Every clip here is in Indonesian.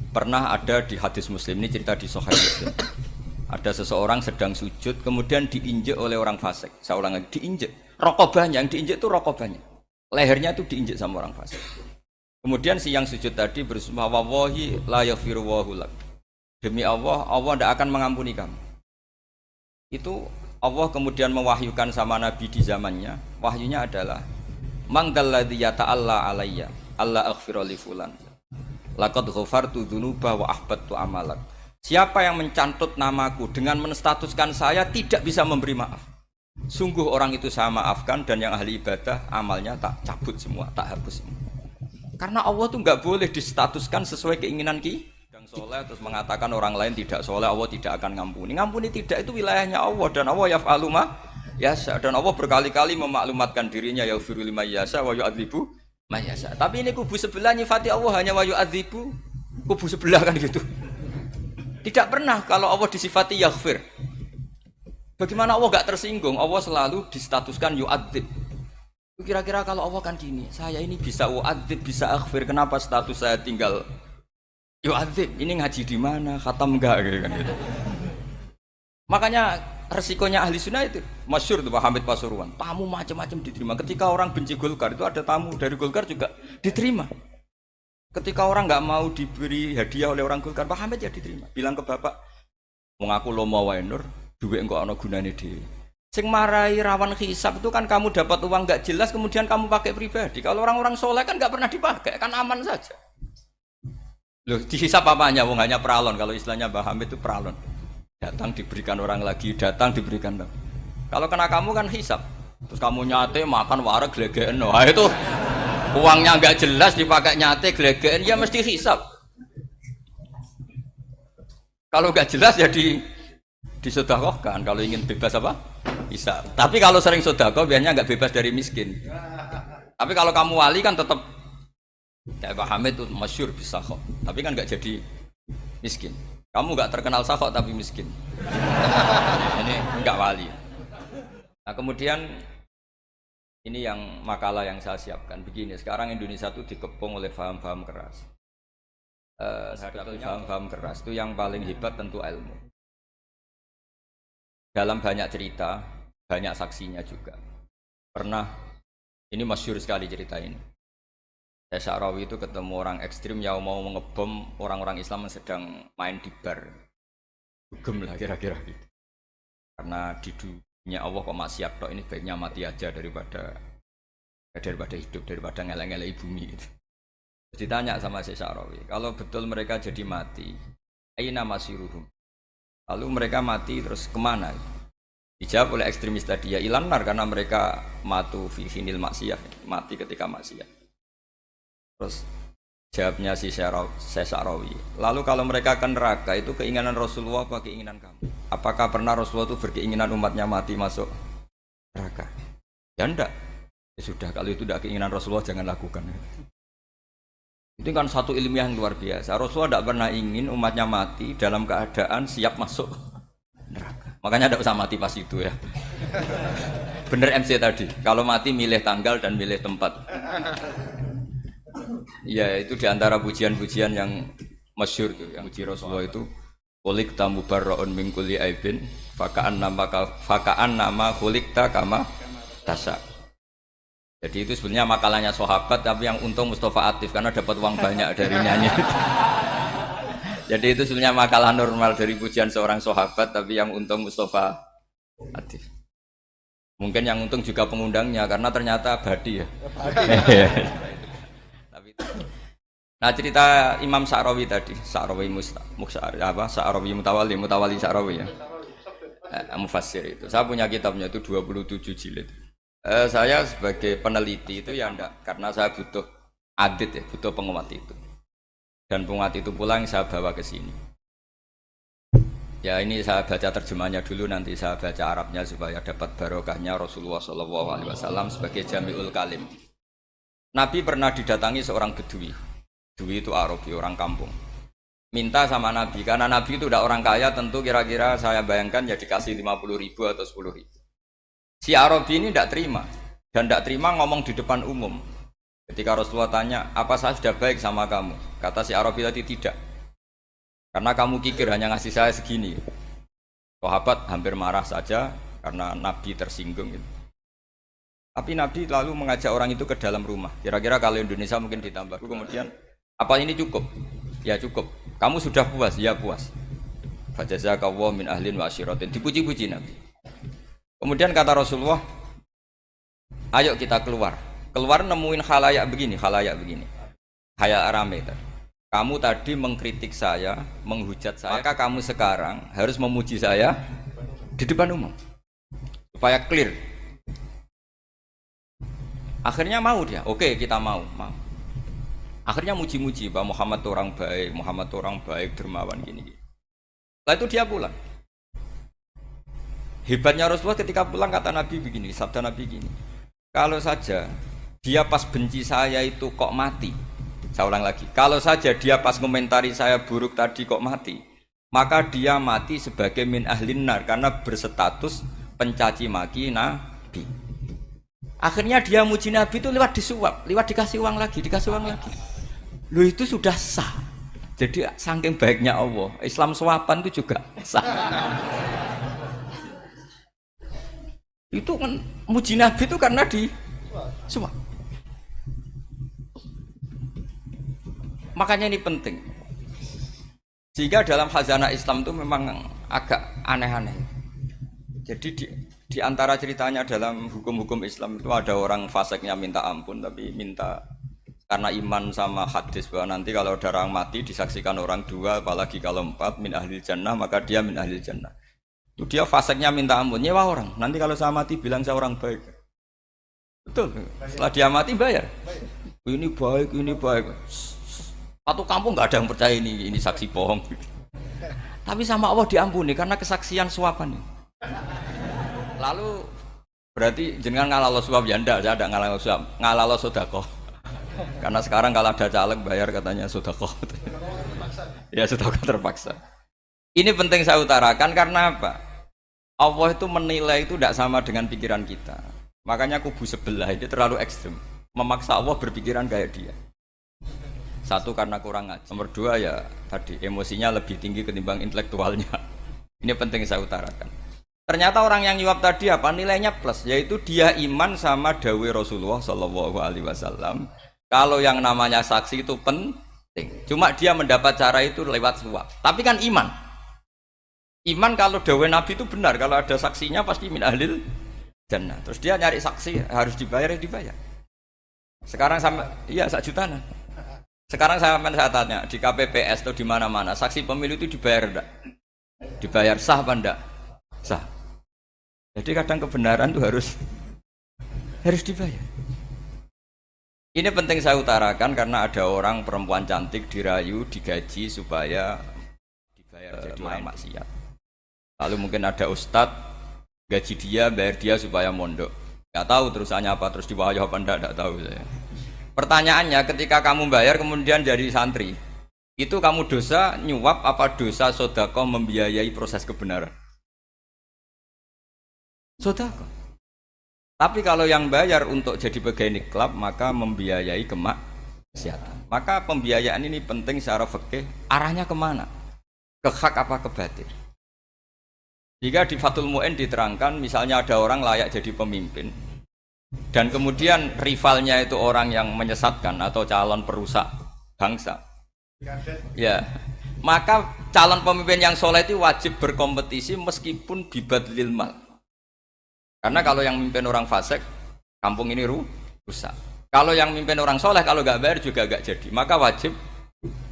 Pernah ada di hadis Muslim, ini cerita di Sahih Muslim. Ada seseorang sedang sujud, kemudian diinjek oleh orang fasik. Saya ulang lagi, diinjek. Rokobahnya, yang diinjek itu rokobahnya. Lehernya itu diinjek sama orang fasik. Kemudian si yang sujud tadi bersumpah, wallahi la yaghfiru wallahu lak. Demi Allah, Allah tidak akan mengampuni kamu. Itu Allah kemudian mewahyukan sama Nabi di zamannya. Wahyunya adalah, manggalladzi yata'alla alayya, Allah aghfira li fulan. Laqad ghafartu dzunuba wa ahbattu amalak. Siapa yang mencantut namaku dengan menstatuskan saya tidak bisa memberi maaf. Sungguh orang itu saya maafkan, dan yang ahli ibadah amalnya tak cabut semua, tak hapus semua. Karena Allah tuh nggak boleh distatuskan sesuai keinginan kita. Yang soleh terus mengatakan orang lain tidak soleh, Allah tidak akan ngampuni. Ngampuni tidak, itu wilayahnya Allah, dan Allah yaf'alu ma yasha, dan Allah berkali-kali memaklumatkan dirinya yaghfiru liman yasha wa yu'adzibu man yasha. Tapi ini kubu sebelah nyifati Allah hanya wa yu'adzibu, kubu sebelah kan gitu. Tidak pernah kalau Allah disifati yaghfir. Bagaimana Allah gak tersinggung? Allah selalu distatuskan yu'adzib. Kira-kira kalau Allah kan gini, saya ini bisa u'adzib, bisa aghfir, kenapa status saya tinggal yu'adzib? Ini ngaji di mana? Khatam enggak kan gitu. Makanya resikonya ahli sunnah itu masyhur tuh Pak Hamid Pasuruan. Tamu macam-macam diterima. Ketika orang benci Golkar itu ada tamu dari Golkar juga diterima. Ketika orang nggak mau diberi hadiah oleh orang Golkar, Pak Hamid ya diterima. Bilang ke bapak, mengaku lomo wae nur, duit enggak ana gunane dhewe. Sing marai rawan hisab itu kan kamu dapat uang nggak jelas kemudian kamu pakai pribadi. Kalau orang-orang soleh kan nggak pernah dipakai, kan aman saja. Loh, dihisab apanya? Wong hanya pralon. Kalau istilahnya Pak Hamid itu pralon. Datang diberikan orang lagi, datang diberikan lagi. Kalau kena kamu kan hisab. Terus kamu nyate makan wareg glegeken. Wah itu uangnya nggak jelas dipakai nyate glegeken, ya mesti hisab. Kalau nggak jelas ya disedekahkan. Kalau ingin bebas apa? Hisab. Tapi kalau sering sedekah biasanya nggak bebas dari miskin. Tapi kalau kamu wali kan tetap kayak Pak Hamid itu masyhur bisa kok. Tapi kan nggak jadi miskin. Kamu nggak terkenal sakok tapi miskin. Ini nggak wali. Nah kemudian ini yang makalah yang saya siapkan begini. Sekarang Indonesia itu dikepung oleh paham-paham keras. Paham-paham keras itu yang paling hebat tentu ilmu. Dalam banyak cerita, banyak saksinya juga. Pernah, ini masyhur sekali cerita ini. Sya'rawi itu ketemu orang ekstrim yang mau mengebom orang-orang Islam yang sedang main di bar. Dugem lah kira-kira gitu. Karena di dunia Allah kok maksiat tok, ini baiknya mati aja daripada hidup, daripada ngeleng-ngeleng bumi gitu. Terus ditanya sama Sya'rawi, kalau betul mereka jadi mati, aina masiruhum? Lalu mereka mati terus kemana? Dijawab oleh ekstremis tadi, ya ilanar, karena mereka matu fi hinil maksiyah, mati ketika maksiat. Terus jawabnya si Sya'rawi, lalu kalau mereka ke neraka itu keinginan Rasulullah apa keinginan kamu? Apakah pernah Rasulullah itu berkeinginan umatnya mati masuk neraka? Ya enggak. Ya sudah, kalau itu tidak keinginan Rasulullah jangan lakukan. Itu kan satu ilmiah yang luar biasa. Rasulullah tidak pernah ingin umatnya mati dalam keadaan siap masuk neraka. Makanya tidak usah mati pas itu ya. Bener MC tadi, kalau mati milih tanggal dan milih tempat. Ya itu diantara pujian-pujian yang masyhur tuh, yang puji Rasulullah itu khuliqta mubarra'un min kulli aibin faka'an nama khuliqta kama tasya. Jadi itu sebenarnya makalahnya sahabat, tapi yang untung Mustafa Atif karena dapat uang banyak dari nyanyi. Jadi itu sebenarnya makalah normal dari pujian seorang sahabat, tapi yang untung Mustafa Atif. Mungkin yang untung juga pengundangnya karena ternyata badi ya. Nah cerita Imam Sya'rawi tadi, Sya'rawi Sya'rawi Mutawali Sya'rawi ya, mufassir itu. Saya punya kitabnya itu 27 jilid. Saya sebagai peneliti itu ya enggak, karena saya butuh adit ya, butuh penguat itu. Dan penguat itu pula yang saya bawa ke sini. Ya ini saya baca terjemahnya dulu, nanti saya baca Arabnya supaya dapat barokahnya Rasulullah SAW sebagai Jami'ul Kalim. Nabi pernah didatangi seorang bedui. Bedui itu Arabi, orang kampung. Minta sama Nabi, karena Nabi itu udah orang kaya, tentu kira-kira saya bayangkan ya dikasih 50.000 atau 10.000. Si Arabi ini tidak terima, dan tidak terima ngomong di depan umum. Ketika Rasulullah tanya, apa saya sudah baik sama kamu? Kata si Arabi tadi tidak. Karena kamu kikir hanya ngasih saya segini. Sahabat hampir marah saja karena Nabi tersinggung gitu. Tapi Nabi lalu mengajak orang itu ke dalam rumah. Kira-kira kalau Indonesia mungkin ditambah. Kemudian, apa ini cukup? Ya cukup. Kamu sudah puas? Ya puas. Fajazakallahu min ahlin wa asyiratin. Dipuji-puji Nabi. Kemudian kata Rasulullah, ayo kita keluar. Keluar nemuin khalayak begini. Khalayak rame tadi. Kamu tadi mengkritik saya, menghujat saya, maka kamu sekarang harus memuji saya di depan umum. Supaya clear. Akhirnya mau dia. Oke, kita mau. Akhirnya muji-muji bahwa Muhammad orang baik, dermawan gini. Setelah itu dia pulang. Hebatnya Rasulullah ketika pulang kata Nabi begini, sabda Nabi gini. Kalau saja dia pas benci saya itu kok mati. Saya ulang lagi. Kalau saja dia pas komentari saya buruk tadi kok mati, maka dia mati sebagai min ahlin nar karena berstatus pencaci maki Nabi. Akhirnya dia muji Nabi itu lewat disuap, lewat dikasih uang lagi. Lu itu sudah sah. Jadi saking baiknya Allah, Islam suapan itu juga sah. Itu kan muji Nabi itu karena disuap. Makanya ini penting. Sehingga dalam khazanah Islam itu memang agak aneh-aneh. Jadi di antara ceritanya dalam hukum-hukum Islam itu ada orang fasiknya minta ampun, tapi minta karena iman sama hadis bahwa nanti kalau ada orang mati disaksikan orang dua, apalagi kalau empat min ahlil jannah, maka dia min ahlil jannah. Itu dia fasiknya minta ampun, nyewa orang. Nanti kalau saya mati bilang saya orang baik. Betul. Setelah dia mati bayar. Ini baik. Satu kampung nggak ada yang percaya ini saksi bohong. Tapi sama Allah diampuni karena kesaksian suapan. Lalu berarti jenengan ngalalo suap ya ndak, saya ada ngalalo suap, ngalalo sedekah. Karena sekarang kalau ada caleg bayar katanya sedekah. Ya sedekah terpaksa. Ini penting saya utarakan karena apa? Allah itu menilai itu tidak sama dengan pikiran kita. Makanya kubu sebelah ini terlalu ekstrem, memaksa Allah berpikiran kayak dia. Satu karena kurang ngaji. Nomor dua ya tadi emosinya lebih tinggi ketimbang intelektualnya. Ini penting saya utarakan. Ternyata orang yang nyuap tadi apa nilainya plus, yaitu dia iman sama dawuh Rasulullah Shallallahu Alaihi Wasallam. Kalau yang namanya saksi itu penting. Cuma dia mendapat cara itu lewat suap. Tapi kan iman. Iman kalau dawuh Nabi itu benar. Kalau ada saksinya pasti min ahlil jannah. Terus dia nyari saksi harus dibayar. Sekarang sama iya 1 juta. Sekarang saya tanya di KPPS atau di mana-mana saksi pemilu itu dibayar enggak? Dibayar sah apa enggak? Sah. Jadi kadang kebenaran itu harus dibayar. Ini penting saya utarakan karena ada orang perempuan cantik dirayu, digaji supaya dibayar jadi orang maksiat. Lalu mungkin ada ustadz gaji dia, bayar dia supaya mondok. Enggak tahu terusannya apa, terus dibayar apa enggak tahu saya. Pertanyaannya ketika kamu bayar kemudian jadi santri, itu kamu dosa nyuap apa dosa sodako membiayai proses kebenaran? Sodako. Tapi kalau yang bayar untuk jadi pegawai klub maka membiayai kemaksiatan. Maka pembiayaan ini penting secara fikih. Arahnya kemana? Ke hak apa ke batil? Jika di Fathul Mu'in diterangkan misalnya ada orang layak jadi pemimpin dan kemudian rivalnya itu orang yang menyesatkan atau calon perusak bangsa, ya maka calon pemimpin yang soleh itu wajib berkompetisi meskipun bibadlil mal. Karena kalau yang memimpin orang fasik, kampung ini rusak. Kalau yang memimpin orang soleh kalau nggak bayar juga nggak jadi, maka wajib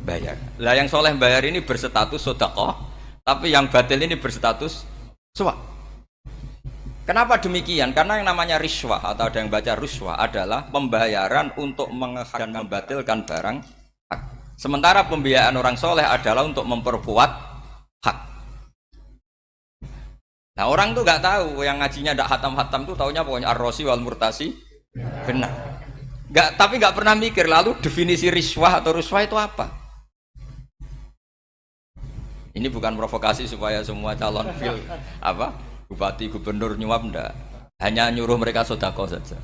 bayar. Lah yang soleh bayar ini berstatus sedekah, tapi yang batil ini berstatus suap. Kenapa demikian? Karena yang namanya riswah atau ada yang baca ruswah adalah pembayaran untuk menghak dan membatalkan barang hak. Sementara pembiayaan orang soleh adalah untuk memperkuat hak. Nah orang tuh nggak tahu, yang ngajinya ndak hatam-hatam tuh taunya pokoknya ar-rosi wal murtasi benar. Tapi nggak pernah mikir lalu definisi riswah atau ruswah itu apa? Ini bukan provokasi supaya semua calon bupati, gubernur nyuap enggak, hanya nyuruh mereka sodako saja.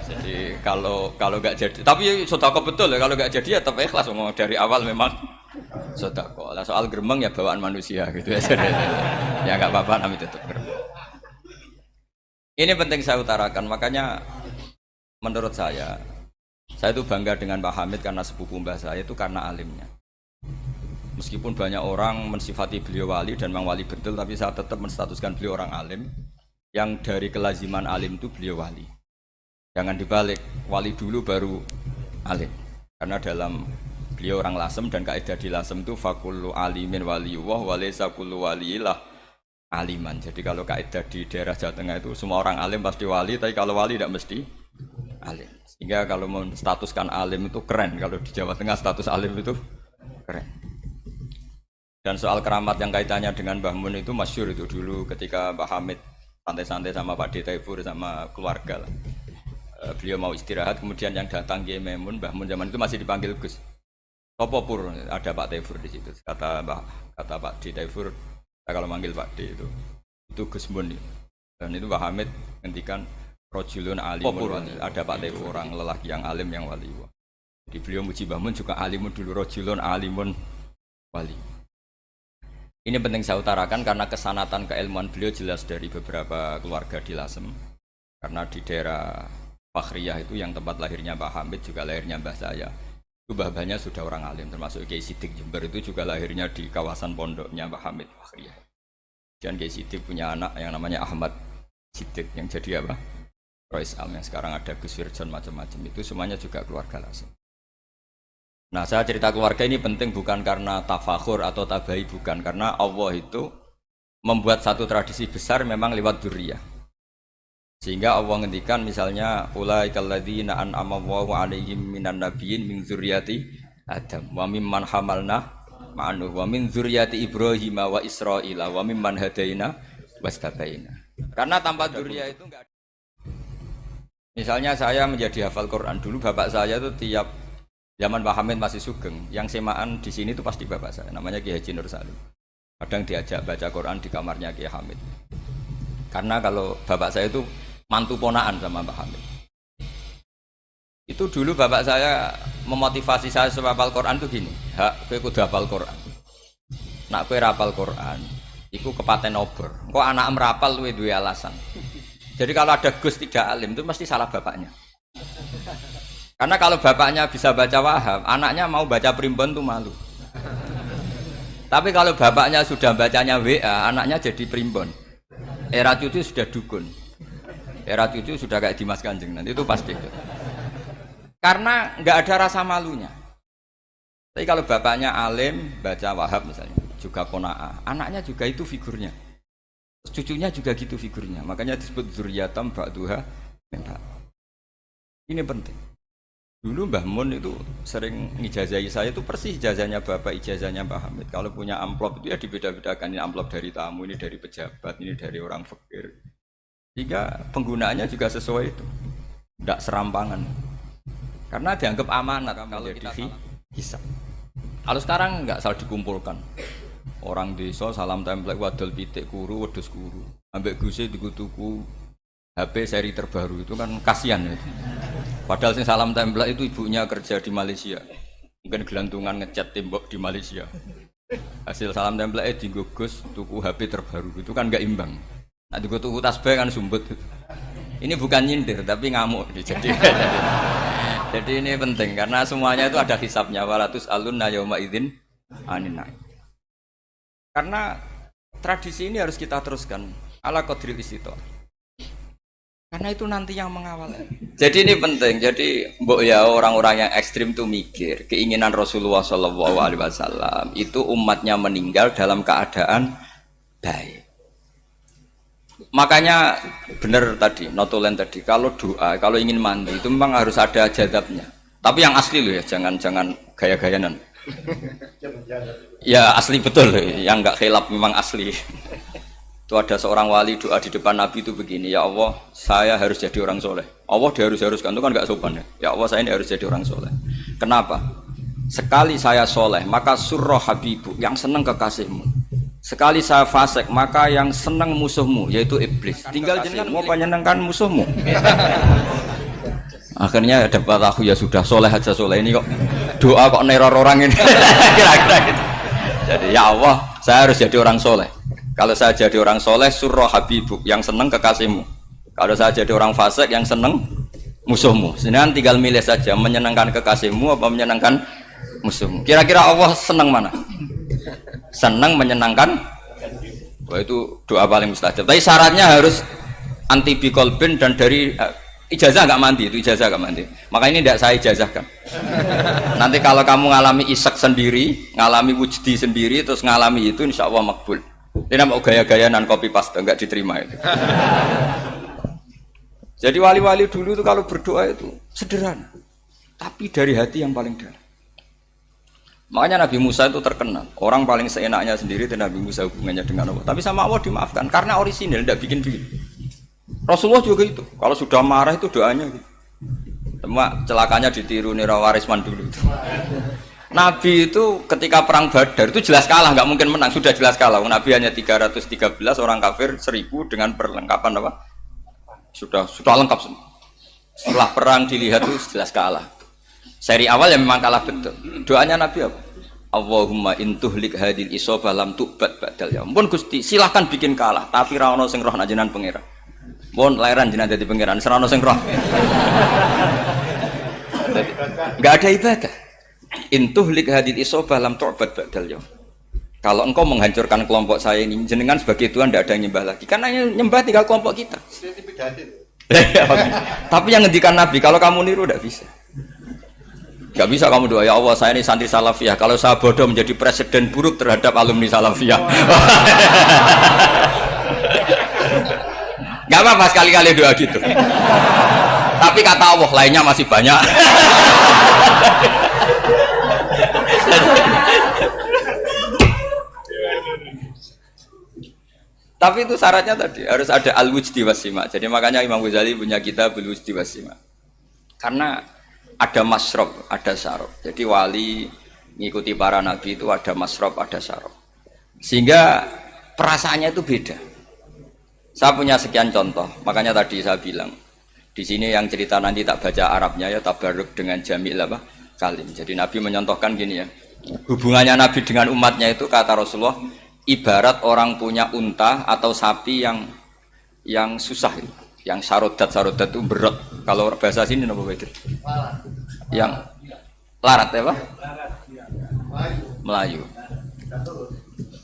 Jadi kalau nggak jadi, tapi sodako betul ya, kalau nggak jadi ya tetap ikhlas dari awal memang sedekah. Lah soal gremeng ya bawaan manusia gitu ya. Ya enggak apa-apa namanya tetap gremeng. Ini penting saya utarakan, makanya menurut saya itu bangga dengan Pak Hamid karena sepupu mbah saya itu karena alimnya. Meskipun banyak orang mensifati beliau wali dan memang wali betul, tapi saya tetap menstatuskan beliau orang alim yang dari kelaziman alim itu beliau wali. Jangan dibalik, wali dulu baru alim. Karena dalam beliau orang Lasem dan kaidah di Lasem itu fakullu alimin waliyullah walaysa kullu waliillah aliman. Jadi kalau kaidah di daerah Jawa Tengah itu semua orang alim pasti wali, tapi kalau wali tidak mesti alim. Sehingga kalau menstatuskan alim itu keren. Kalau di Jawa Tengah status alim itu keren. Dan soal keramat yang kaitannya dengan Mbah Mun itu masyhur itu dulu ketika Mbah Hamid santai-santai sama Pak Taifur sama keluarga lah. Beliau mau istirahat, kemudian yang datang Kiai Maimun, Mbah Mun zaman itu masih dipanggil Gus. Sopo pur, ada Pak Taifur di situ. Kata Pak Taifur, kalau manggil Pak D itu Gus Mun. Dan itu Mbah Hamid ngendikan rojulun alimun, ada Pak Taifur orang lelaki yang alim yang wali. Jadi beliau muji Mbah Mun juga alimun dulu, rojulun alimun wali. Ini penting saya utarakan karena kesanatan keilmuan beliau jelas dari beberapa keluarga di Lasem. Karena di daerah Fakhriyah itu yang tempat lahirnya Pak Hamid juga lahirnya mbah saya. Itu mbah-mbahnya sudah orang alim, termasuk Kiai Sidik Jember itu juga lahirnya di kawasan pondoknya Pak Hamid Fakhriyah. Dan Kiai Sidik punya anak yang namanya Ahmad Sidik yang jadi apa? Rois Am yang sekarang ada Gus Wirjon macam-macam itu semuanya juga keluarga Lasem. Nah, saya cerita keluarga ini penting bukan karena tafakhur atau tabai, bukan karena Allah itu membuat satu tradisi besar memang lewat dzurriyyah. Sehingga Allah ngendikan misalnya ulaikal ladzina an'ama Allahu 'alaihim minan nabiyyin min dzurriyyati Adam wa mimman hamalna ma'anu wa min dzurriyyati Ibrahim wa Israila wa mimman hadaina wastabaina. Karena tanpa dzurriyyah itu enggak ada. Misalnya saya menjadi hafal Quran dulu, bapak saya itu tiap zaman Pak Hamid masih sugeng, yang semaan di sini itu pasti bapak saya, namanya Kiai Haji Nur Salim. Kadang diajak baca Quran di kamarnya Kiai Hamid. Karena kalau bapak saya itu mantu ponaan sama Pak Hamid. Itu dulu bapak saya memotivasi saya supaya hafal Quran itu gini, hak kowe kudu hafal Quran. Nak kowe hafal Quran, iku kepaten obor. Kok anak merapal luwe duwe alasan. Jadi kalau ada Gus tidak alim itu mesti salah bapaknya. Karena kalau bapaknya bisa baca Wahab, anaknya mau baca primbon tuh malu. Tapi kalau bapaknya sudah bacanya WA, anaknya jadi primbon. Era cucu sudah dukun. Era cucu sudah kayak Dimas Kanjeng, nanti itu pasti. Karena nggak ada rasa malunya. Tapi kalau bapaknya alim, baca Wahab misalnya, juga Qona'ah, anaknya juga itu figurnya. Cucunya juga gitu figurnya. Makanya disebut dzurriyyatam ba'duha min ba'd. Ini penting. Dulu Mbah Mun itu sering ngijazahi saya itu persis ijazahnya bapak, ijazahnya Mbah Hamid. Kalau punya amplop itu ya dibeda-bedakan, ini amplop dari tamu, ini dari pejabat, ini dari orang fakir. Jika penggunaannya juga sesuai itu, tidak serampangan. Karena dianggap amanat kalau kita hisab. Kalau sekarang nggak salah dikumpulkan. Orang desa salam template wadol pitik kuru, wedhus kuru. Ambek guse dikutuku HP seri terbaru itu kan kasihan ya. Padahal sing salam template itu ibunya kerja di Malaysia. Mungkin gelantungan ngecat tembok di Malaysia. Hasil salam template digugus tuku HP terbaru itu kan nggak imbang. Nah tuku tasbih kan sumbut. Ini bukan nyindir tapi ngamuk jadi ini penting karena semuanya itu ada hisabnya. Walatus alunna yauma idzin anin naim. Karena tradisi ini harus kita teruskan ala qadril istithar. Karena itu nanti yang mengawal. Jadi ini penting. Jadi mbok ya orang-orang yang ekstrim itu mikir keinginan Rasulullah SAW itu umatnya meninggal dalam keadaan baik. Makanya benar tadi, notulen tadi, kalau doa, kalau ingin mandi itu memang harus ada jadabnya. Tapi yang asli loh ya, jangan gaya-gayanan. Ya asli betul, yang nggak khilaf memang asli. Itu ada seorang wali doa di depan Nabi itu begini, ya Allah, saya harus jadi orang soleh. Allah diharuskan itu kan nggak sopan ya. Ya Allah, saya ini harus jadi orang soleh. Kenapa? Sekali saya soleh, maka surroh habibu, yang senang kekasihmu. Sekali saya fasik, maka yang senang musuhmu, yaitu iblis. Tinggal jenengan mau menyenangkan musuhmu. Akhirnya dapat aku ya sudah soleh aja soleh ini kok doa kok neror orang ini. Kira-kira gitu. Jadi ya Allah, saya harus jadi orang soleh. Kalau saya jadi orang soleh, surah habibuk, yang seneng kekasihmu. Kalau saya jadi orang fasik, yang seneng musuhmu. Sebenarnya tinggal milih saja, menyenangkan kekasihmu apa menyenangkan musuhmu. Kira-kira Allah seneng mana? Seneng menyenangkan. Wah, itu doa paling mustajab. Tapi syaratnya harus anti bikolbin dan dari ijazah nggak mandi, itu ijazah nggak mandi. Maka ini tidak saya ijazahkan. Nanti kalau kamu ngalami isak sendiri, ngalami wujdi sendiri, terus ngalami itu, insya Allah makbul. Ini namanya gaya-gaya nan copy paste, nggak diterima itu. Jadi wali-wali dulu itu kalau berdoa itu sederhana, tapi dari hati yang paling dalam. Makanya Nabi Musa itu terkenal. Orang paling seenaknya sendiri itu Nabi Musa hubungannya dengan Allah. Tapi sama Allah dimaafkan karena orisinil, tidak bikin-bikin. Rasulullah juga itu. Kalau sudah marah itu doanya gitu. Cuma celakanya ditiru Nira Warisman dulu itu. Nabi itu ketika perang Badar itu jelas kalah, nggak mungkin menang, sudah jelas kalah. Nabi hanya 313, orang kafir 1000 dengan perlengkapan apa? Sudah lengkap semua. Setelah perang dilihat itu jelas kalah. Seri awal ya memang kalah betul. Doanya Nabi apa? Allahumma intuhlik hadil isobah lam tu'bad ba'dal ya. Ampun Gusti, silahkan bikin kalah, tapi ra ono sing roh najenan pangeran. Mohon lahiran jenengan dadi pangeran, ora ono sing roh. Enggak ada ibadah. Intuhlik hadil isobah lam tu'bad ba'dal ya. Kalau engkau menghancurkan kelompok saya ini, jenengan sebagai Tuhan tidak ada yang nyembah lagi. Karena yang nyembah tinggal kelompok kita. Tapi yang ngendikan Nabi, kalau kamu niru tidak bisa. Gak bisa kamu doa, ya Allah saya ini santri salafiyah, kalau saya bodoh menjadi presiden buruk terhadap alumni salafiyah. Gak apa-apa sekali-kali doa gitu. Tapi kata Allah lainnya masih banyak. Tapi itu syaratnya tadi harus ada al-wujdi wasima. Jadi makanya Imam Ghazali punya kitab al-wujdi wasima. Karena ada masrob, ada sarob. Jadi wali ngikuti para nabi itu ada masrob, ada sarob. Sehingga perasaannya itu beda. Saya punya sekian contoh. Makanya tadi saya bilang di sini yang cerita nanti tak baca Arabnya ya tabarruk dengan jamil apa kalim. Jadi Nabi menyontohkan gini ya. Hubungannya Nabi dengan umatnya itu kata Rasulullah ibarat orang punya unta atau sapi yang susah itu. Yang sarodat itu berat. Kalau bahasa sini apa itu? Yang larat ya Pak? Melayu.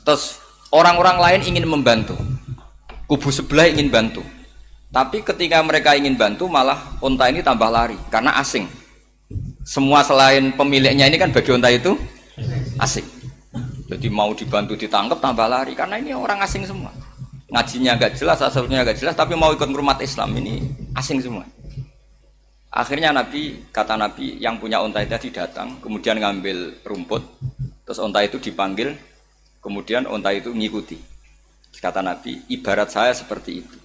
Terus orang-orang lain ingin membantu. Kubu sebelah ingin bantu. Tapi ketika mereka ingin bantu malah unta ini tambah lari karena asing. Semua selain pemiliknya ini kan bagi unta itu asing. Jadi mau dibantu ditangkap tambah lari karena ini orang asing semua. Ngajinya agak jelas, asalnya agak jelas, tapi mau ikut ngurmat Islam ini asing semua. Akhirnya kata Nabi, yang punya unta itu tadi datang, kemudian ngambil rumput, terus unta itu dipanggil, kemudian unta itu ngikuti. Kata Nabi, ibarat saya seperti itu.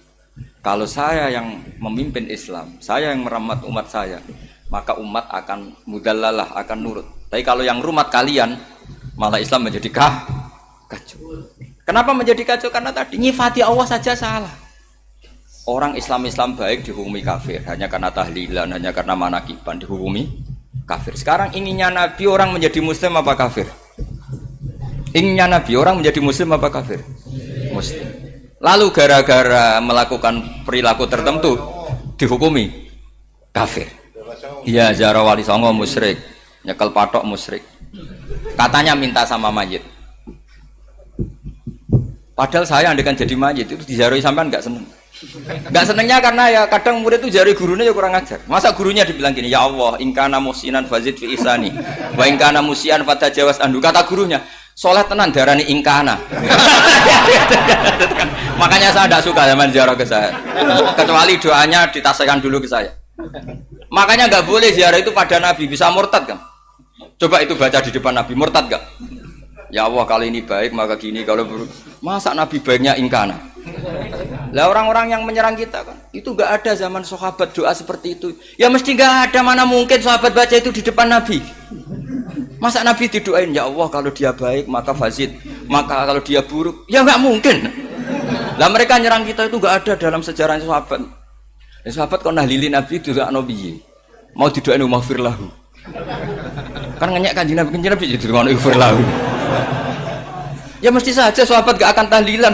Kalau saya yang memimpin Islam, saya yang merawat umat saya, maka umat akan mudallalah, akan nurut. Tapi kalau yang rumat kalian, malah Islam menjadi kacau. Kenapa menjadi kacau? Karena tadi nyifati Allah saja salah. Orang Islam baik dihukumi kafir hanya karena tahlilan, hanya karena manakiban dihukumi kafir. Sekarang inginnya Nabi orang menjadi muslim apa kafir? Inginnya Nabi orang menjadi muslim apa kafir? Muslim. Lalu gara-gara melakukan perilaku tertentu dihukumi kafir. Iya, ziarah wali songo musyrik, nyekel patok musyrik. Katanya minta sama mayit. Padahal saya andekan jadi mayit itu dijaroi sampean nggak seneng. Nggak senengnya karena ya kadang murid itu jaroi gurunya ya kurang ajar. Masa gurunya dibilang gini, ya Allah, ingkana musinan fazid fi isani, wa ingkana musian fatajawas andu. Kata gurunya, soleh tenan darani ingkana. Makanya saya tidak suka zaman ziarah ke saya. Kecuali doanya ditasihkan dulu ke saya. Makanya nggak boleh ziarah itu pada Nabi, bisa murtad kan? Coba itu baca di depan Nabi, murtad nggak? Ya Allah kali ini baik maka gini, kalau buruk masa Nabi baiknya ingkana. Lah orang-orang yang menyerang kita kan itu nggak ada zaman sahabat doa seperti itu. Ya mesti nggak ada, mana mungkin sahabat baca itu di depan Nabi. Masa Nabi didoain ya Allah kalau dia baik maka fazid, maka kalau dia buruk ya nggak mungkin. Lah mereka nyerang kita itu nggak ada dalam sejarah sahabat. Ya, sahabat kok nahlili Nabi itu gak nabi. Mau didoain maghfir lahu. Kan ngenyek kanjeng Nabi jadi ngono ighfir lahu. Ya mesti saja sahabat gak akan tahlilan.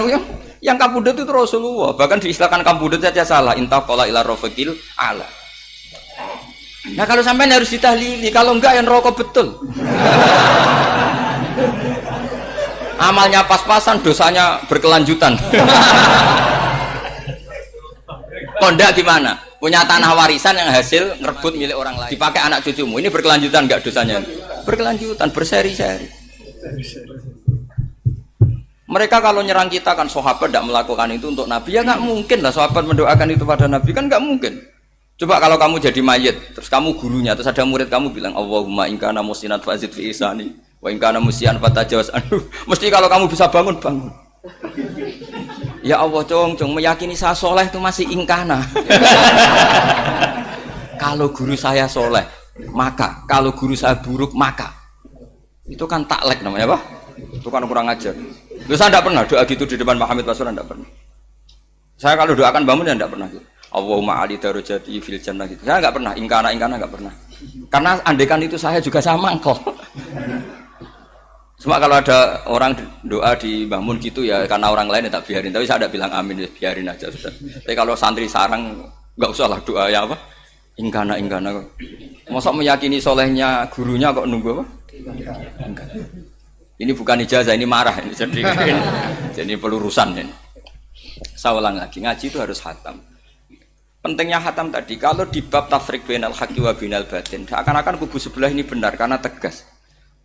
Yang kabudut itu Rasulullah. Bahkan diistilahkan kabudut saja salah. Intaqala ila rafiqil ala. Nah kalau sampai harus ditahlili, kalau enggak yang rokok betul. Amalnya pas-pasan, dosanya berkelanjutan. Kondak gimana? Punya tanah warisan yang hasil ngerebut milik orang lain, dipakai anak cucumu, ini berkelanjutan enggak dosanya? Berkelanjutan, berseri-seri. Mereka kalau nyerang kita kan sahabat tidak melakukan itu untuk Nabi, ya nggak mungkin lah sahabat mendoakan itu pada Nabi, kan nggak mungkin. Coba kalau kamu jadi mayit, terus kamu gurunya, terus ada murid kamu bilang, Allahumma in kana muhsinan fazid fi ihsani, wa in kana musian fatajawaz anhu. Mesti kalau kamu bisa bangun. Ya Allah, cong, meyakini saya soleh itu masih ingkana. Kalau guru saya soleh, maka. Kalau guru saya buruk, maka. Itu kan taklek namanya, apa? Itu kan kurang ajar. Loh, saya tidak pernah doa gitu di depan Pak Hamid Pasuruan, tidak pernah. Saya kalau doakan bangun ya tidak pernah gitu. Allahumma ali darajati fil jannah gitu. Saya nggak pernah, ingkana nggak pernah. Karena andekan itu saya juga sama kok. Cuma kalau ada orang doa di bangun gitu ya karena orang lain ya tak biarin. Tapi saya tidak bilang amin, ya biarin aja sudah. Tapi kalau santri sarang nggak usah lah doa ya apa? Ingkana kok. Masa meyakini solehnya gurunya kok nunggu apa? Ingkana. Ini bukan ijazah, ini marah ini. Jadi pelurusan ini. Saya ulang lagi, ngaji itu harus khatam. Pentingnya khatam tadi, kalau di bab tafriq bainal haqqi wa bainal batin, seakan-akan kubu sebelah ini benar karena tegas.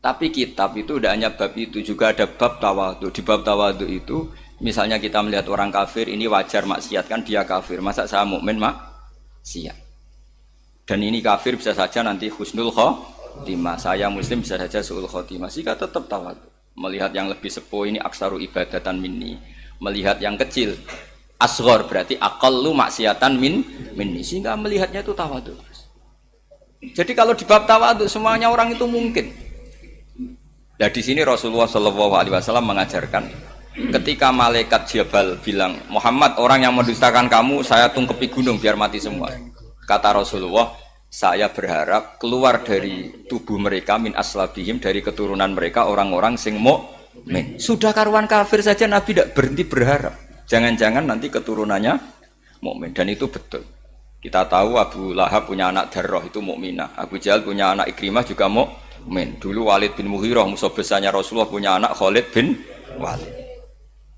Tapi kitab itu tidak hanya bab itu, juga ada bab tawadhu. Di bab tawadhu itu, misalnya kita melihat orang kafir, ini wajar maksiat kan dia kafir. Masa saya mukmin maksiat? Dan ini kafir bisa saja nanti husnul khotimah. Saya muslim bisa saja su'ul khotimah. Jika tetap tawadhu. Melihat yang lebih sepuh ini aksaru ibadatan minni. Melihat yang kecil asghar berarti aqallu maksiatan minni, sehingga melihatnya itu tawadhu. Jadi kalau di bab tawadhu semuanya orang itu mungkin. Nah di sini Rasulullah SAW mengajarkan ketika malaikat Jabal bilang Muhammad, orang yang mendustakan kamu saya tungkepi gunung biar mati semua. Kata Rasulullah, saya berharap keluar dari tubuh mereka min aslabihim, dari keturunan mereka orang-orang sing mukmin. Sudah karuan kafir saja Nabi tidak berhenti berharap. Jangan-jangan nanti keturunannya mukmin, dan itu betul. Kita tahu Abu Lahab punya anak Darroh itu mukminah. Abu Jahal punya anak Ikrimah juga mukmin. Dulu Walid bin Mughirah musuh besarnya Rasulullah punya anak Khalid bin Walid.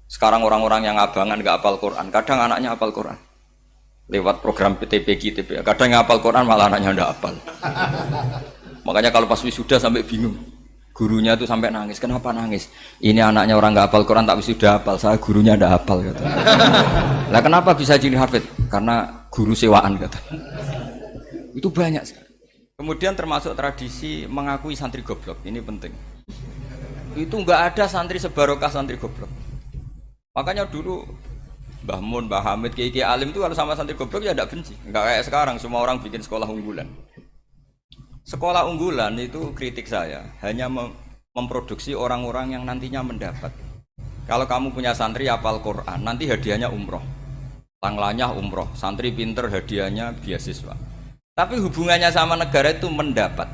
Sekarang orang-orang yang abangan nggak hafal Quran, kadang anaknya hafal Quran. Lewat program PTPG, kadang yang hafal Quran malah anaknya nggak hafal. Makanya kalau pas wisuda sampai bingung. Gurunya itu sampai nangis. Kenapa nangis? Ini anaknya orang nggak hafal Quran tapi sudah hafal. Saya gurunya nggak hafal. Kata. Lah kenapa bisa jadi hafid? Karena guru sewaan kata. Itu banyak. Kemudian termasuk tradisi mengakui santri goblok. Ini penting. Itu nggak ada santri sebarokah santri goblok. Makanya dulu Mbah Mun, Mbah Hamid, Kiai Alim itu kalau sama santri goblok ya tidak benci. Nggak kayak sekarang semua orang bikin sekolah unggulan. Sekolah unggulan itu kritik saya hanya memproduksi orang-orang yang nantinya mendapat. Kalau kamu punya santri hafal Quran, nanti hadiahnya umroh, tanglanya umroh, santri pinter hadiahnya beasiswa. Tapi hubungannya sama negara itu mendapat.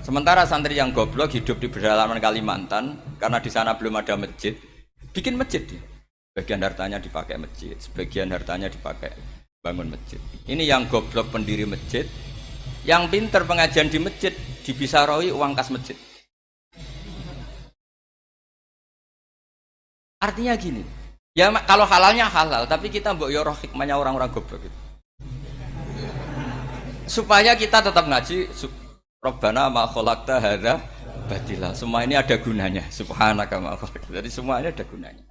Sementara santri yang goblok hidup di pedalaman Kalimantan, karena di sana belum ada masjid, bikin masjid. Sebagian hartanya dipakai masjid, sebagian hartanya dipakai bangun masjid. Ini yang goblok pendiri masjid. Yang pinter pengajian di masjid dibisaroi uang kas masjid. Artinya gini, ya kalau halalnya halal, tapi kita mbok yo roh hikmahnya orang-orang goblok gitu. Supaya kita tetap ngaji Rabbana ma khalaqta hadza batila. Semua ini ada gunanya. Subhanaka ma khalaqta. Jadi semua ini ada gunanya.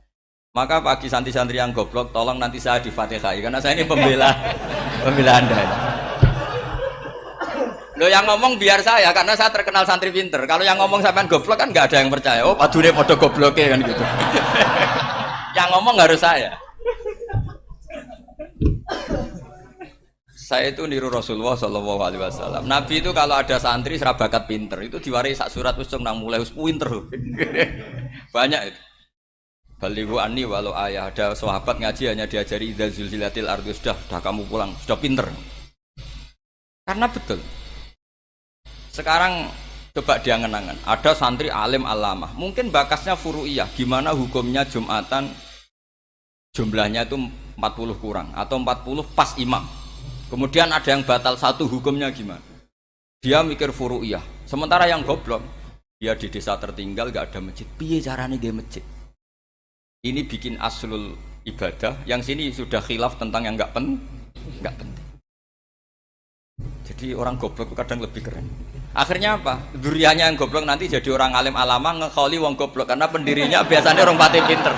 Maka bagi santri-santri yang goblok, tolong nanti saya di-Fatihai karena saya ini pembela Anda. Loh yang ngomong biar saya, karena saya terkenal santri pinter. Kalau yang ngomong sampean goblok kan nggak ada yang percaya. Oh, padune podo gobloknya kan gitu. Yang ngomong harus saya. Saya itu niru Rasulullah SAW. Nabi itu kalau ada santri serabakat pinter, itu diwarai sak surat usung nang mulai pinter. Banyak itu. Balighu anni walau ayah. Ada sahabat ngaji hanya diajari idza zulzilatil ardu, sudah kamu pulang, sudah pinter. Karena betul. Sekarang Coba dia ngenangan. Ada santri alim alamah. Mungkin bakasnya furu'iyah. Gimana hukumnya Jumatan jumlahnya itu 40 kurang atau 40 pas imam. Kemudian ada yang batal satu, hukumnya gimana? Dia mikir furu'iyah. Sementara yang goblok, dia di desa tertinggal gak ada masjid. Piye caranya dia masjid? Ini bikin aslul ibadah. Yang sini sudah khilaf tentang yang gak penting. Jadi orang goblok kadang lebih keren. Akhirnya apa? Duriannya yang goblok nanti jadi orang alim alama ngekholi wong goblok karena pendirinya biasanya orang pati pinter.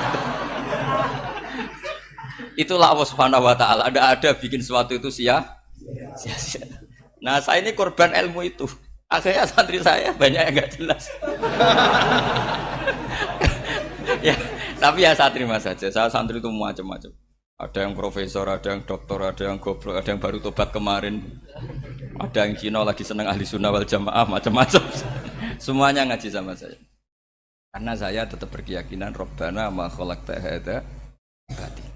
Itulah Allah Subhanahu wa taala. Ada bikin sesuatu itu sia-sia. Nah, saya ini korban ilmu itu. Akhirnya santri saya banyak yang enggak jelas. Ya, tapi ya saya terima saja. Saya santri itu macam-macam. Ada yang profesor, ada yang doktor, ada yang goblok, ada yang baru tobat kemarin. Ada yang Cina lagi senang ahli sunnah wal jamaah, macam-macam. Semuanya ngaji sama saya. Karena saya tetap berkeyakinan Rabbana ma khalaqta hadza batil.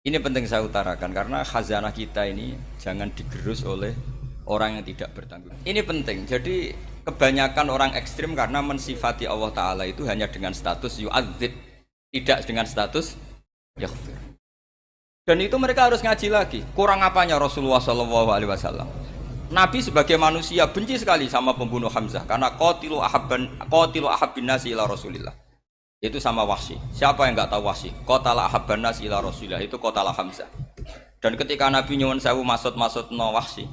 Ini penting saya utarakan karena khazanah kita ini jangan digerus oleh orang yang tidak bertanggung. Ini penting. Jadi kebanyakan orang ekstrim karena mensifati Allah Ta'ala itu hanya dengan status yu'adzib, tidak dengan status yaghfir. Dan itu mereka harus ngaji lagi. Kurang apanya Rasulullah SAW? Nabi sebagai manusia benci sekali sama pembunuh Hamzah karena qatilu ahabbin nasi ila Rasulillah. Itu sama Wahsy. Siapa yang enggak tahu Wahsy? Qatala ahabban nasi ila Rasulillah, itu qatala Hamzah. Dan ketika Nabi nyuwun sewu maksud-maksudna Wahsy,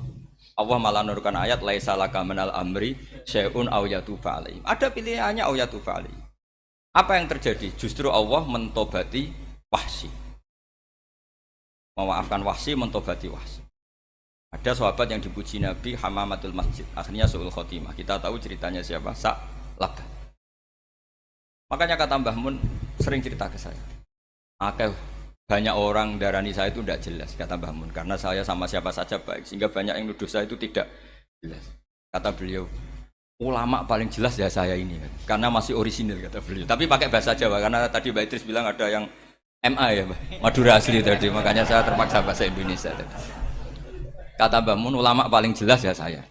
Allah malah nurunkan ayat laisa laka minal amri syai'un aw yatuba alaihim. Ada pilihannya aw yatuba alaihim. Apa yang terjadi? Justru Allah mentobati Wahsy. Memaafkan Wahsy, mentobati Wahsy. Ada sahabat yang dipuji Nabi Hamamatul Masjid, akhirnya su'ul khotimah. Kita tahu ceritanya siapa? Sa'labah. Makanya kata Mbah Mun sering cerita ke saya. Banyak orang darani saya itu tidak jelas, kata Mbah Mun, karena saya sama siapa saja baik, sehingga banyak yang nuduh saya itu tidak jelas. Kata beliau, ulama paling jelas ya saya ini, karena masih orisinil, kata beliau. Tapi pakai bahasa Jawa, karena tadi Mbak Idris bilang ada yang MA ya, Madura asli tadi, makanya saya terpaksa bahasa Indonesia tadi. Kata Mbah Mun, ulama paling jelas ya saya.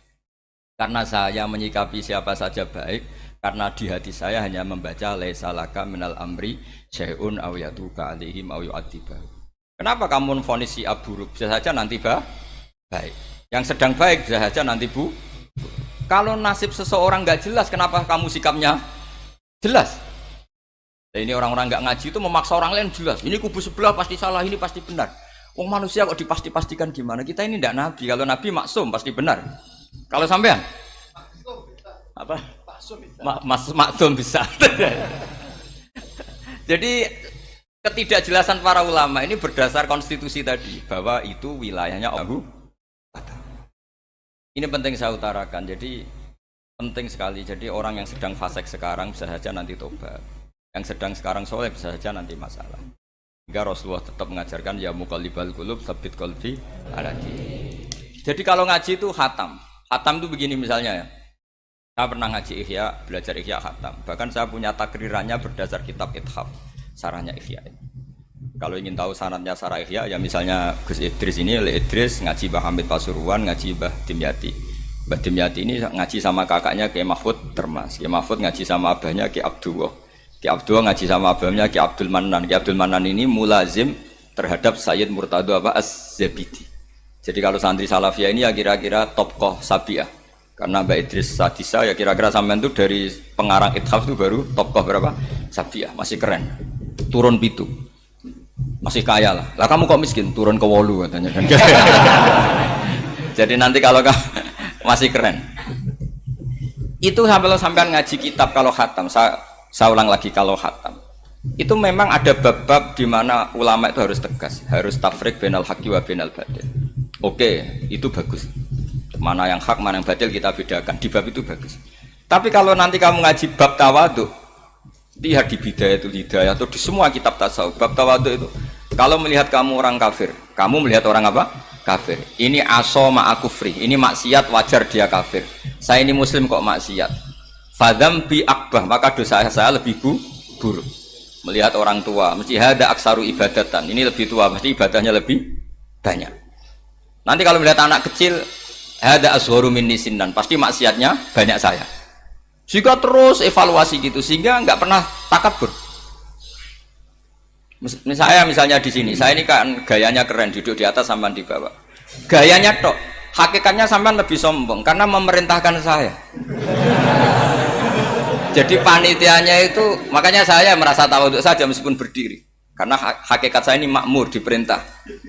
Karena saya menyikapi siapa saja baik, karena di hati saya hanya membaca laisa laka minal amri syai'un aw yatuba alaihim aw yu'adziba. Kenapa kamu vonis si buruk? Bisa saja nanti baik. Yang sedang baik bisa saja nanti bu. Kalau nasib seseorang enggak jelas, kenapa kamu sikapnya jelas? Nah, ini orang-orang enggak ngaji itu memaksa orang lain jelas. Ini kubu sebelah pasti salah, ini pasti benar. Wong manusia kok dipasti-pastikan gimana? Kita ini tidak nabi. Kalau nabi maksum pasti benar. Kalau sampean apa? Maksum bisa. Jadi ketidakjelasan para ulama ini berdasar konstitusi tadi bahwa itu wilayahnya Allah. Ini penting saya utarakan. Jadi penting sekali. Jadi orang yang sedang fasik sekarang bisa saja nanti tobat. Yang sedang sekarang soleh bisa saja nanti masalah. Hingga Rasulullah tetap mengajarkan ya muqallibal qulub tsabbit qalbi ala dinik. Jadi kalau ngaji itu khatam. Khatam itu begini misalnya ya. Saya pernah ngaji Ihya, belajar Ihya khatam. Bahkan saya punya takrirannya berdasar kitab Ithaf, sarahnya Ihya. Kalau ingin tahu sanadnya sarah Ihya ya misalnya Gus Idris ini, oleh Idris ngaji Mbah Hamid Pasuruan, ngaji Mbah Dimyati. Mbah Dimyati ini ngaji sama kakaknya Kiai Mahfud Termas. Kiai Mahfud ngaji sama abahnya Kiai Abdullah. Ki Abdul ngaji sama abahnya Ki Abdul Manan. Ki Abdul Manan ini mulazim terhadap Sayyid Murtado Az-Zabidi. Jadi kalau santri Salafiyah ini ya kira-kira topkoh Sabiah. Karena Mbak Idris Sadisa ya kira-kira sampean itu dari pengarang Ithaf itu baru topkoh berapa? Sabiah, masih keren. Turun pitu. Masih kaya lah. Lah kamu kok miskin? Turun ke 8 katanya kan. Jadi nanti kalau masih keren. Itu sampean ngaji kitab kalau khatam. Saya ulang lagi kalau khatam itu memang ada bab-bab di mana ulama itu harus tegas, harus tafriq bainal haqqi wa bainal batil. Oke, itu bagus. Mana yang hak, mana yang batil kita bedakan. Di bab itu bagus. Tapi kalau nanti kamu ngaji bab tawadhu, lihat di Bidayatul Hidayah atau di semua kitab tasawuf, bab tawadhu itu kalau melihat kamu orang kafir, kamu melihat orang apa? Kafir. Ini aso ma'akufri, ini maksiat wajar dia kafir. Saya ini muslim kok maksiat. Fadam bi akbah, maka dosa saya lebih buruk. Melihat orang tua, mesti ada aksaru ibadatan. Ini lebih tua, mesti ibadahnya lebih banyak. Nanti kalau melihat anak kecil, ada asgharu minni sinnan, pasti maksiatnya banyak saya. Sehingga terus evaluasi gitu, sehingga nggak pernah takabur. Misalnya di sini, saya ini kan gayanya keren, duduk di atas sampai di bawah. Gayanya tok, hakikatnya sampai lebih sombong karena memerintahkan saya. Jadi panitianya itu, makanya saya merasa tawadhu saja meskipun berdiri. Karena hakikat saya ini makmur, diperintah.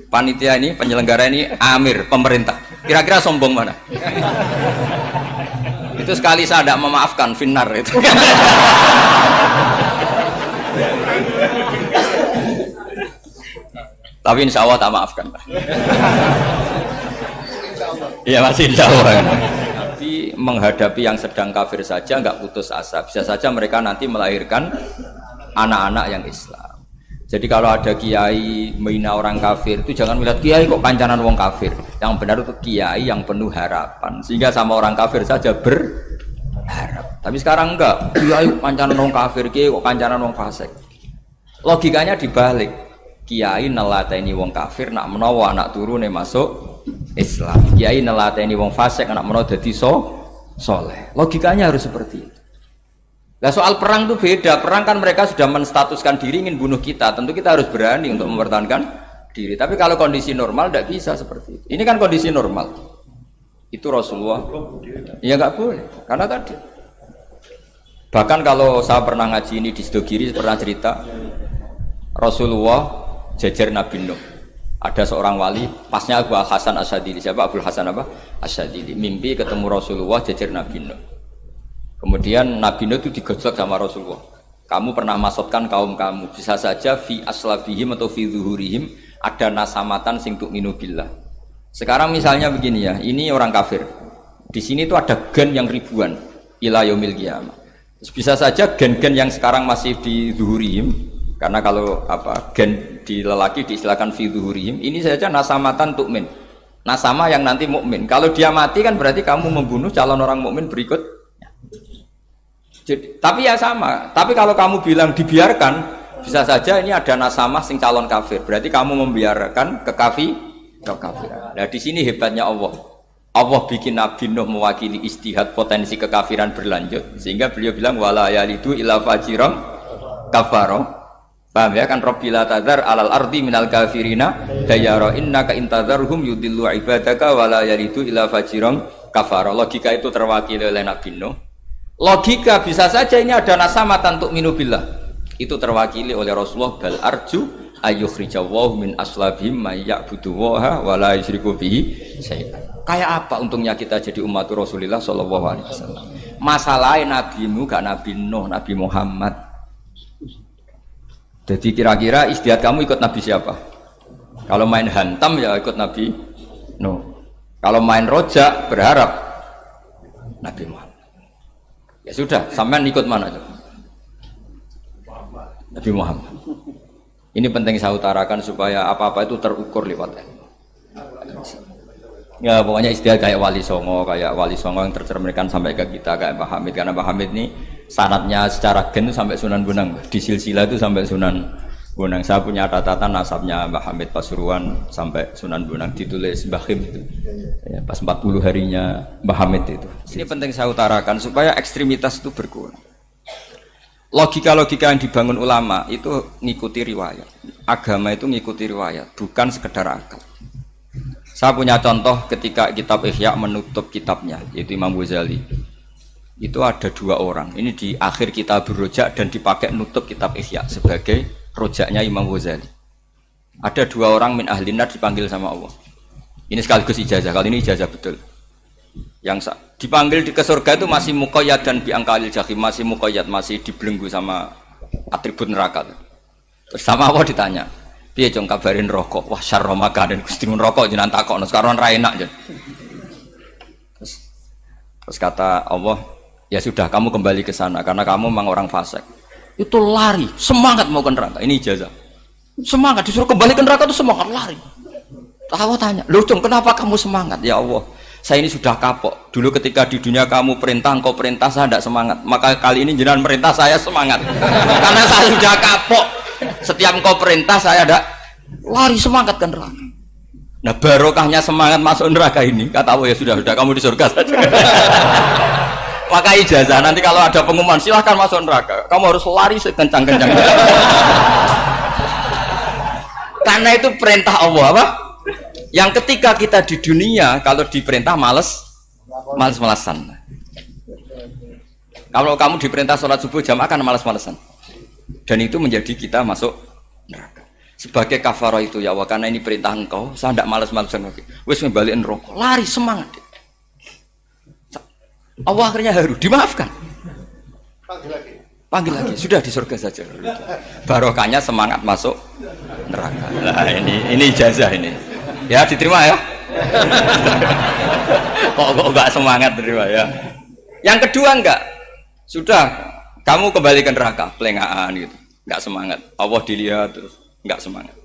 Panitia ini, penyelenggara ini amir, pemerintah. Kira-kira sombong mana? Itu sekali saya tidak memaafkan, finnar itu. Tapi insya Allah tak maafkan. Iya masih insya Allah. Tapi menghadapi yang sedang kafir saja nggak putus asa. Bisa saja mereka nanti melahirkan anak-anak yang Islam. Jadi kalau ada kiai menghina orang kafir itu jangan melihat kiai kok kancanan wong kafir. Yang benar itu kiai yang penuh harapan. Sehingga sama orang kafir saja berharap. Tapi sekarang enggak. Kiai kancanan wong kafir, kiai kok kancanan wong fasik. Logikanya dibalik. Kiai nelateni wong kafir nak menawa anak turune masuk Islam. Kiai nelateni wong fasik anak menawa dadi soleh. Logikanya harus seperti itu. Nah soal perang itu beda. Perang kan mereka sudah menstatuskan diri ingin bunuh kita. Tentu kita harus berani untuk mempertahankan diri. Tapi kalau kondisi normal tidak bisa seperti itu. Ini kan kondisi normal. Itu Rasulullah. Ya nggak boleh. Karena tadi. Bahkan kalau saya pernah ngaji ini di Sidogiri pernah cerita Rasulullah jajar Nabi Nuh. Ada seorang wali, pasnya Abu Hasan Asyadili. Siapa Abu Hasan apa? Asyadili. Mimpi ketemu Rasulullah jajar Nabi Nuh. Kemudian Nabi Nuh itu digojlok sama Rasulullah. Kamu pernah maksudkan kaum kamu. Bisa saja fi aslabihim atau fi zuhurihim ada nasamatan sing tu'minu billah. Sekarang misalnya begini ya, ini orang kafir. Di sini itu ada gen yang ribuan ila yaumil qiyamah. Bisa saja gen-gen yang sekarang masih di zuhurihim, karena kalau gen di lelaki diistilahkan fi zuhurihim, ini saja nasamatan tu'min. Nasama yang nanti mukmin. Kalau dia mati kan berarti kamu membunuh calon orang mukmin berikut. Jadi, tapi ya sama. Tapi kalau kamu bilang dibiarkan, bisa saja ini ada nasama sing calon kafir. Berarti kamu membiarkan kekafiran. Nah di sini hebatnya Allah. Allah bikin Nabi Nuh mewakili istihad potensi kekafiran berlanjut, sehingga beliau bilang wala yalidu illa fajiran kafaro. Paham ya kan? Rabbila tadzar alal ardi minal kafirina dayara innaka intadzarhum yudillu ibadaka wala yalidu illa fajiran kafaro. Logika itu terwakili oleh Nabi Nuh. Logika bisa saja ini ada nasamatan untuk minubillah. Itu terwakili oleh Rasulullah bal arju ayyukhrijawahu min aslabihim may ya'budu waha wa la yusyriku bihi syai'an. Kayak apa untungnya kita jadi umat Rasulullah sallallahu alaihi wasallam. Masalahnya nabimu gak Nabi Nuh, Nabi Muhammad. Jadi kira-kira istiadat kamu ikut Nabi siapa? Kalau main hantam ya ikut Nabi Nuh. Kalau main rojak berharap Nabi Muhammad. Ya sudah, sampean ikut mana tuh? Nabi Muhammad. Ini penting saya utarakan supaya apa-apa itu terukur lewat ilmu. Ya pokoknya istilah kayak Wali Songo yang tercerminkan sampai ke kita kayak Mbah Hamid, karena Mbah Hamid ini sanadnya secara gen sampai Sunan Bonang, di silsilah itu sampai Sunan Bonang. Saya punya catatan nasabnya Mbah Hamid Pasuruan sampai Sunan Bonang, ditulis Mbah Khim itu ya, pas 40 harinya Mbah Hamid itu. Ini penting saya utarakan supaya ekstremitas itu berkurang. Logika-logika yang dibangun ulama itu ngikuti riwayat. Agama itu ngikuti riwayat, bukan sekedar akal. Saya punya contoh ketika kitab Ihya menutup kitabnya, yaitu Imam Ghazali. Itu ada dua orang. Ini di akhir kitab Rojak dan dipakai nutup kitab Ihya sebagai rojaknya Imam Ghazali. Ada dua orang min ahlinar dipanggil sama Allah. Ini sekaligus ijazah, kali ini ijazah betul. Yang dipanggil ke surga itu masih muqayyad dan biangkalil jahim, masih muqayyad, masih dibelenggu sama atribut neraka. Terus sama Allah ditanya, piye jong kabarin rokok? Wah syarra makanan Gusti rokok jenengan takokno sekarang ra enak jen. Terus kata Allah, ya sudah kamu kembali ke sana karena kamu memang orang fasik. Itu lari, semangat mau ke neraka. Ini ijazah. Semangat disuruh kembali ke neraka itu semangat lari. Allah tanya, "Loh, Jong, kenapa kamu semangat?" Ya Allah, saya ini sudah kapok. Dulu ketika di dunia kamu perintah, engkau perintah, saya tidak semangat. Maka kali ini jenengan perintah, saya semangat. Karena saya sudah kapok. Setiap engkau perintah, saya ada lari semangat ke neraka. Nah barokahnya semangat masuk neraka ini, kata Allah, ya sudah kamu di surga saja. Maka ijazah nanti kalau ada pengumuman silahkan masuk neraka. Kamu harus lari sekencang-kencang. Karena itu perintah Allah apa? Yang ketika kita di dunia kalau diperintah males-malesan. Kalau kamu diperintah sholat subuh jamaah kan males-malesan. Dan itu menjadi kita masuk neraka. Sebagai kafarah itu ya Allah, karena ini perintah engkau, saya tidak males-malesan lagi. Wes ngembaliin rokok, lari semangat. Allah akhirnya haru, dimaafkan. Panggil lagi, sudah di surga saja. Barokahnya semangat masuk neraka. Nah ini ijazah ini. Ya diterima ya. kok enggak semangat terima ya. Yang kedua enggak. Sudah kamu kembalikan neraka, pelengahan gitu. Enggak semangat. Allah dilihat terus enggak semangat.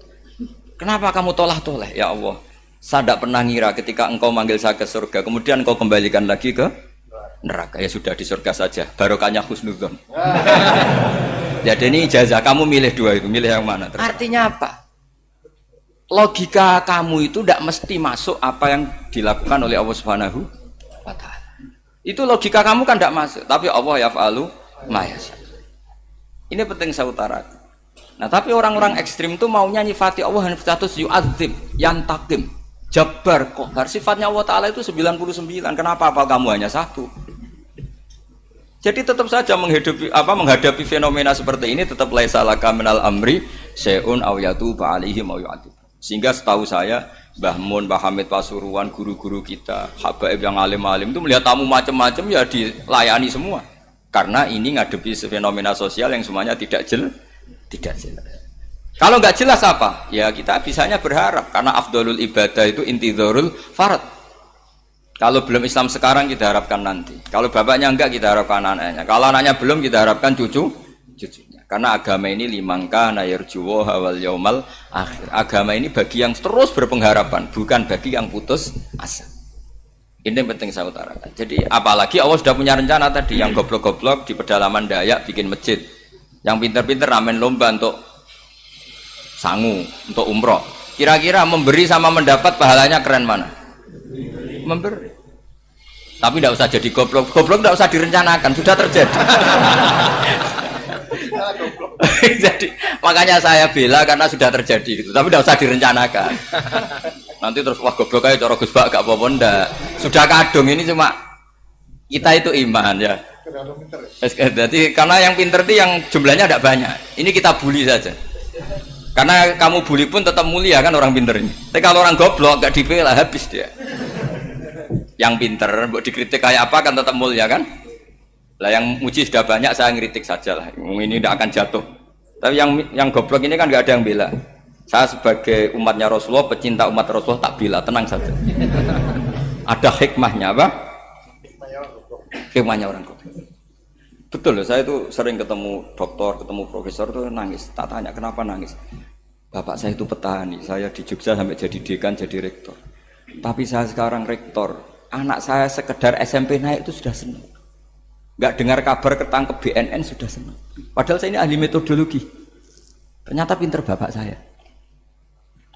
Kenapa kamu toleh? Ya Allah, saya tidak pernah ngira ketika engkau manggil saya ke surga, kemudian engkau kembalikan lagi ke neraka. Ya sudah di surga saja. Barokahnya husnudzon. Jadi ini ijazah kamu milih dua itu, milih yang mana? Artinya apa? Logika kamu itu tidak mesti masuk apa yang dilakukan oleh Allah Subhanahu wa Ta'ala. Itu logika kamu kan tidak masuk, tapi Allah yaf'alu ma yasha. Ini penting saya utarakan. Nah, tapi orang-orang ekstrim itu maunya nyifati Allah dengan status yu'adzib, yantakim, jabbar, qahar. Sifatnya Allah Ta'ala itu 99. Kenapa apa kamu hanya satu? Jadi tetap saja menghadapi fenomena seperti ini tetap laisa laka minal amri syai'un aw yatuba alaihim aw yu'adzib. Sehingga setahu saya Mbah Mun, Mbah Hamid Pasuruan, guru-guru kita, habaib yang alim-alim itu melihat tamu macam-macam ya dilayani semua. Karena ini ngadepi fenomena sosial yang semuanya tidak jelas. Kalau nggak jelas apa? Ya kita bisanya berharap karena afdolul ibadah itu intidharul farad. Kalau belum Islam sekarang kita harapkan nanti. Kalau bapaknya enggak kita harapkan anaknya. Kalau anaknya belum kita harapkan cucunya. Karena agama ini limangka nayarjuwo hawal yaumal akhir. Agama ini bagi yang terus berpengharapan, bukan bagi yang putus asa. Ini yang penting saya utarakan. Jadi apalagi Allah sudah punya rencana tadi, yang goblok-goblok di pedalaman Dayak bikin masjid, yang pinter-pinter ramen lomba untuk sangu, untuk umroh. Kira-kira memberi sama mendapat pahalanya keren mana? Memberi. Tapi tidak usah jadi goblok. Goblok tidak usah direncanakan, sudah terjadi. Jadi makanya saya bela karena sudah terjadi gitu. Tapi tidak usah direncanakan. Nanti terus wah goblok aja cara Gus Bak gak apa-apa ndak. Sudah kadung ini cuma kita itu iman ya. Jadi karena yang pinter itu yang jumlahnya tidak banyak. Ini kita bully saja. Karena kamu bully pun tetap mulia kan orang pinter ini. Tapi kalau orang goblok gak dibela habis dia. Yang pinter buat dikritik kayak apa kan tetap mulia kan? Lah yang muji sudah banyak saya ngeritik saja lah. Ini tidak akan jatuh. Tapi yang goblok ini kan nggak ada yang bela. Saya sebagai umatnya Rasulullah, pecinta umat Rasulullah tak bela, tenang saja. Ada hikmahnya apa? Hikmahnya orang goblok. Betul loh, saya itu sering ketemu dokter, ketemu profesor tuh nangis. Tak tanya kenapa nangis. Bapak saya itu petani, saya di Jogja sampai jadi dekan, jadi rektor. Tapi saya sekarang rektor, anak saya sekedar SMP naik itu sudah senang. Nggak dengar kabar ketangkep BNN sudah senang. Padahal saya ini ahli metodologi. Ternyata pinter bapak saya.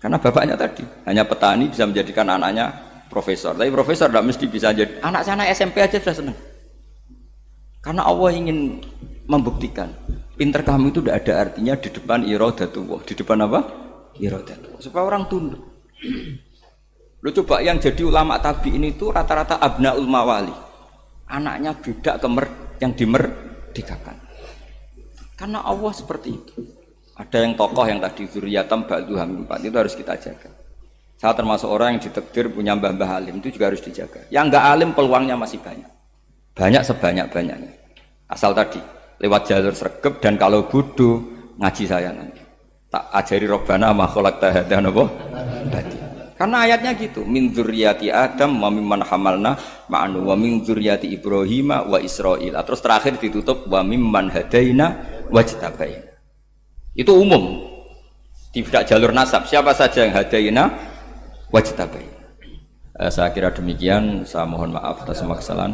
Karena bapaknya tadi hanya petani bisa menjadikan anaknya profesor. Tapi profesor tidak mesti bisa jadi. Anak saya naik SMP aja sudah senang. Karena Allah ingin membuktikan pinter kamu itu tidak ada artinya di depan iradatullah. Di depan apa? Iradatullah. Supaya orang tunduk. Lu coba yang jadi ulama tabi'in itu rata-rata abnaul mawali. Anaknya budak yang dimerdekakan. Karena Allah seperti itu. Ada yang tokoh yang tadi zuriyatam ba'duha min ba'd, itu harus kita jaga. Saya termasuk orang yang ditakdir punya mbah-mbah alim, itu juga harus dijaga. Yang enggak alim peluangnya masih banyak. Banyak sebanyak-banyaknya. Asal tadi lewat jalur sregep dan kalau bodoh ngaji saya nanti. Tak ajari robbana ma khalaqta hadza napa? Karena ayatnya gitu, min dzurriyyati Adam wa mimman hamalna ma'anu wa min dzurriyyati Ibrahim wa Israil. Terus terakhir ditutup wa mimman hadaina wajtabaina. Itu umum. Tidak jalur nasab. Siapa saja yang hadaina wajtabaina. Saya kira demikian, saya mohon maaf atas kesalahan.